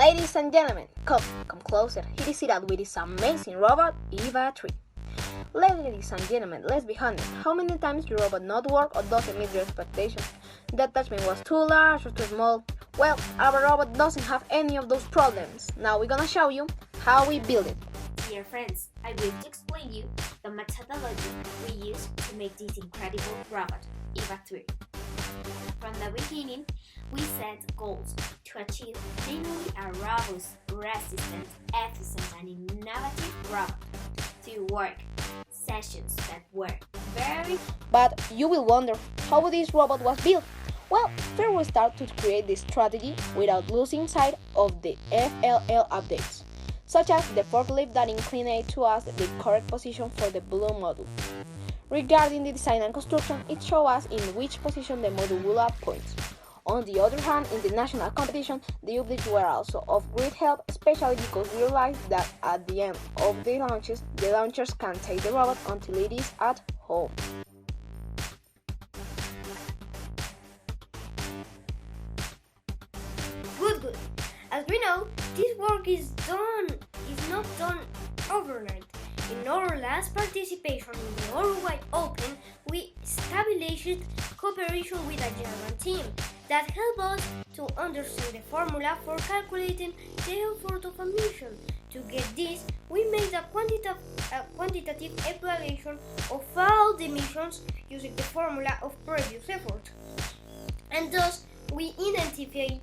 Ladies and gentlemen, come closer. Here is Cirat with this amazing robot, Eva 3. Ladies and gentlemen, let's be honest. How many times your robot not work or doesn't meet your expectations? The attachment was too large or too small? Well, our robot doesn't have any of those problems. Now we're gonna show you how we build it. Dear friends, I will explain you the methodology we use to make this incredible robot, Eva 3. From the beginning, we set goals to achieve mainly a robust, resistant, efficient, and innovative robot to work sessions that were very. But you will wonder how this robot was built. Well, first we start to create this strategy without losing sight of the FLL updates, such as the forklift that inclined to us the correct position for the blue module. Regarding the design and construction, it shows us in which position the module will have points. On the other hand, in the national competition, the updates were also of great help, especially because we realized that at the end of the launchers can take the robot until it is at home. Good. As we know, this work is not done overnight. In our last participation in the Worldwide Open, we established cooperation with a German team that helped us to understand the formula for calculating the effort of a mission. To get this, we made a quantitative evaluation of all the missions using the formula of previous effort. And thus, we identified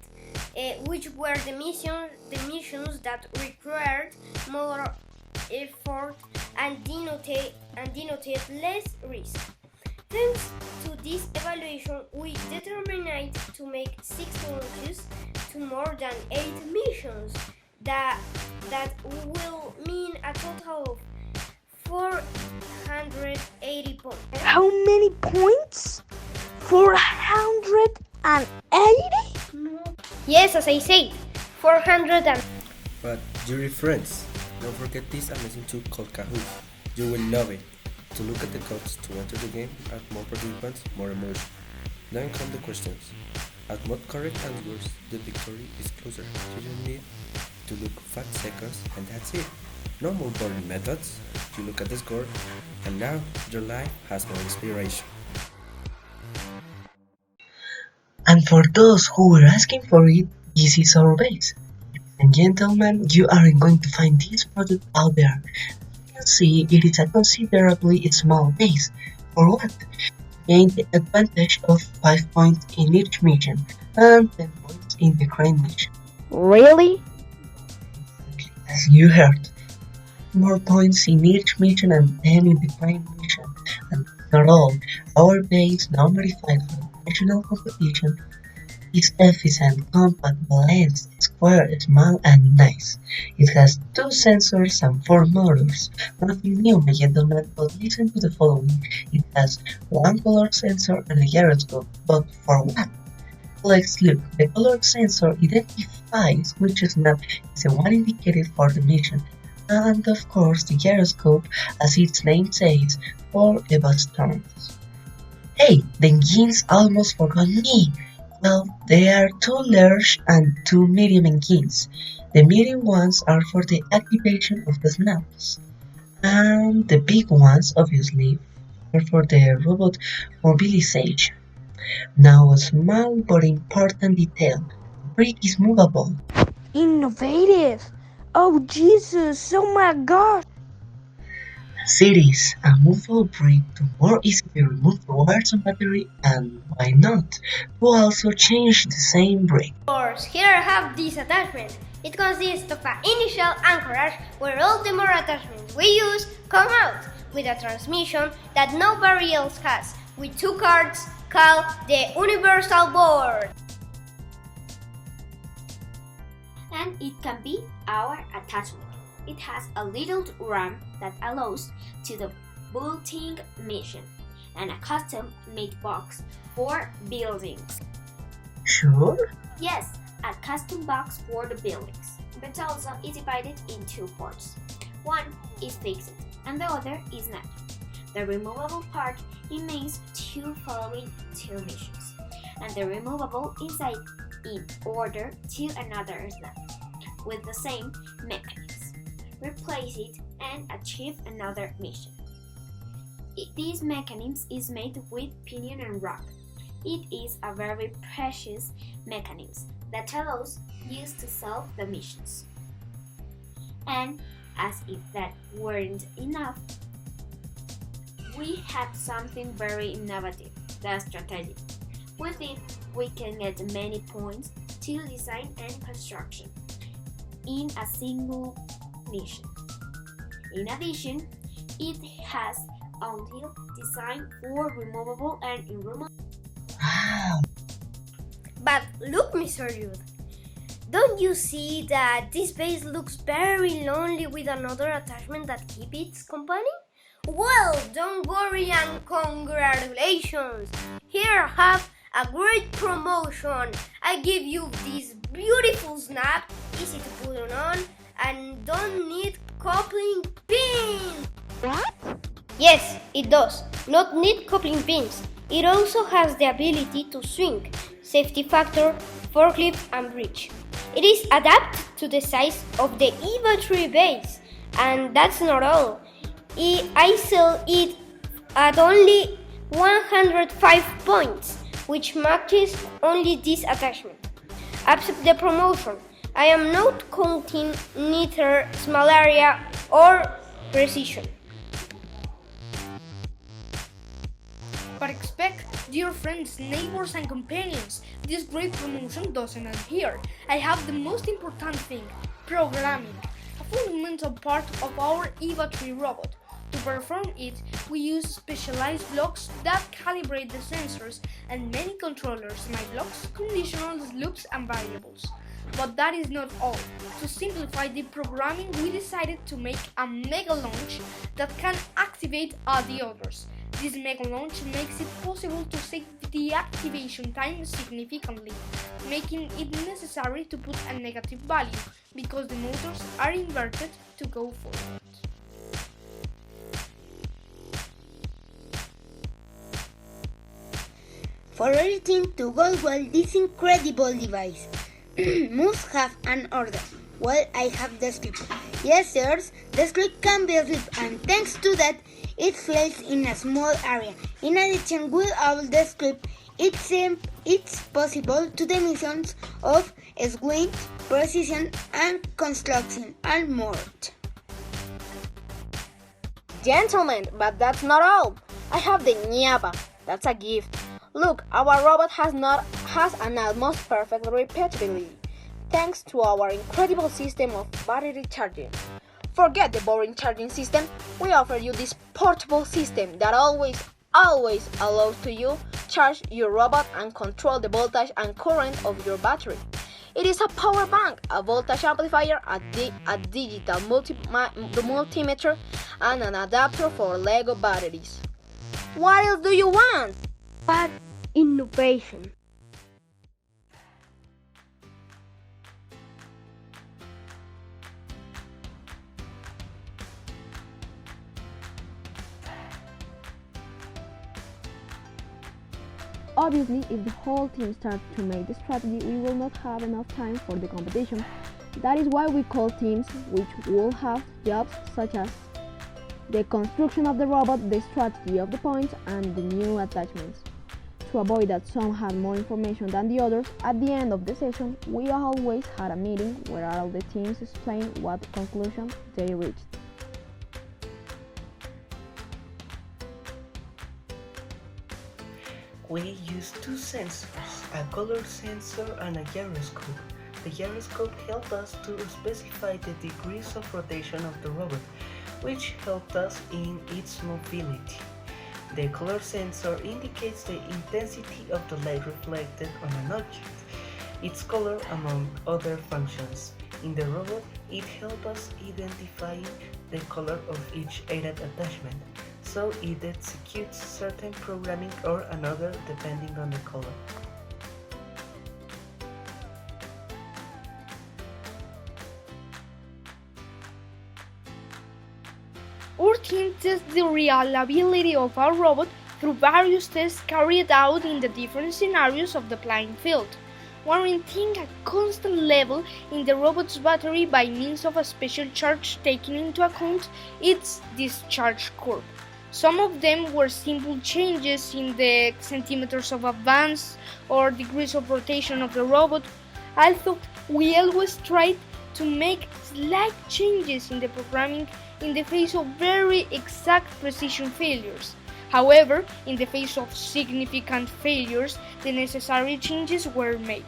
which were the missions that required more effort and denoted less risk. Thanks to this evaluation, we determined to make 6 launches to more than 8 missions. That will mean a total of 480 points. How many points? 480? Yes, as I said, 400. But dear friends, don't forget this amazing tool called Kahoot. You will love it. To look at the codes to enter the game, add more participants, more emotion. Then come the questions. At more correct answers, the victory is closer. You just need to look 5 seconds and that's it. No more boring methods. You look at the score and now your life has more inspiration. And for those who were asking for it, this is our base. Ladies and gentlemen, you aren't going to find this product out there. You can see it is a considerably small base. For what? Gain the advantage of 5 points in each mission and 10 points in the crane mission. Really? As you heard, more points in each mission and 10 in the crane mission. And after all, our base now modified for national competition is efficient, compact, balanced, square, small, and nice. It has 2 sensors and 4 motors. Nothing new, my gentlemen, but listen to the following. It has 1 color sensor and a gyroscope, but for what? Let's look. The color sensor identifies which snap is the one indicated for the mission, and of course the gyroscope, as its name says, for Eva's turns. Hey, the engines almost forgot me! Well, there are 2 large and 2 medium engines. The medium ones are for the activation of the snaps, and the big ones, obviously, are for the robot mobilization. Now a small but important detail. The brick is movable. Innovative! Oh Jesus, oh my gosh! As it is a movable brick to more easily remove the wires and battery, and why not, to also change the same brick. Of course, here I have this attachment. It consists of an initial anchorage where all the more attachments we use come out, with a transmission that nobody else has, with 2 cards called the Universal Board. And it can be our attachment. It has a little RAM that allows to the bolting mission and a custom-made box for buildings. Sure? Yes, a custom box for the buildings, but also is divided in 2 parts. One is fixed and the other is not. The removable part remains to following 2 missions, and the removable inside in order to another snap. with the same mechanism, replace it, and achieve another mission. This mechanism is made with pinion and rock. It is a very precious mechanism that allows you to solve the missions. And as if that weren't enough, we have something very innovative, the strategy. With it, we can get many points to design and construction in a single mission. In addition, it has until design for removable and removable. Wow! But look, Mr. Youth, don't you see that this base looks very lonely with another attachment that keeps its company? Well, don't worry and congratulations! Here I have a great promotion. I give you this beautiful snap, easy to put on, and don't need coupling pins. What? Yes, it does. Not need coupling pins. It also has the ability to swing, safety factor, forklift, and bridge. It is adapted to the size of the EVA 3 base. And that's not all. I sell it at only 105 points, which matches only this attachment. Accept the promotion. I am not counting neither small area or precision. But expect, dear friends, neighbors and companions, this great promotion doesn't end here. I have the most important thing, programming, a fundamental part of our EVA 3 robot. To perform it, we use specialized blocks that calibrate the sensors and many controllers, my blocks, conditionals, loops, and variables. But that is not all. To simplify the programming, we decided to make a mega launch that can activate all the others. This mega launch makes it possible to save the activation time significantly, making it necessary to put a negative value because the motors are inverted to go forward. For everything to go well, this incredible device must have an order. Well, I have the script. Yes, sirs, the script can be flipped, and thanks to that, it fails in a small area. In addition, with all the script, it's possible to the missions of swing, precision, and construction, and more. Gentlemen, but that's not all. I have the ñapa. That's a gift. Look, our robot has an almost perfect repeatability, thanks to our incredible system of battery charging. Forget the boring charging system. We offer you this portable system that always allows you charge your robot and control the voltage and current of your battery. It is a power bank, a voltage amplifier, a digital multimeter, and an adapter for Lego batteries. What else do you want? But innovation. Obviously, if the whole team starts to make the strategy, we will not have enough time for the competition. That is why we call teams which will have jobs such as the construction of the robot, the strategy of the points, and the new attachments. To avoid that some had more information than the others, at the end of the session, we always had a meeting where all the teams explained what conclusion they reached. We use two sensors, a color sensor and a gyroscope. The gyroscope helped us to specify the degrees of rotation of the robot, which helped us in its mobility. The color sensor indicates the intensity of the light reflected on an object, its color among other functions. In the robot, it helps us identify the color of each aided attachment, so it executes certain programming or another depending on the color. Our team tests the reliability of our robot through various tests carried out in the different scenarios of the playing field. warranting a constant level in the robot's battery by means of a special charge taking into account its discharge curve. Some of them were simple changes in the centimeters of advance or degrees of rotation of the robot, although we always tried to make slight changes in the programming in the face of very exact precision failures. However, in the face of significant failures, the necessary changes were made.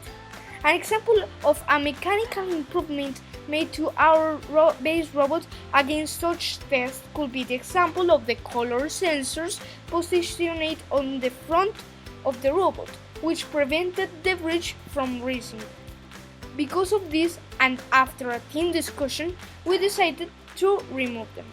An example of a mechanical improvement made to our base robot against such tests could be the example of the color sensors positioned on the front of the robot, which prevented the bridge from raising. Because of this, and after a team discussion, we decided to remove them.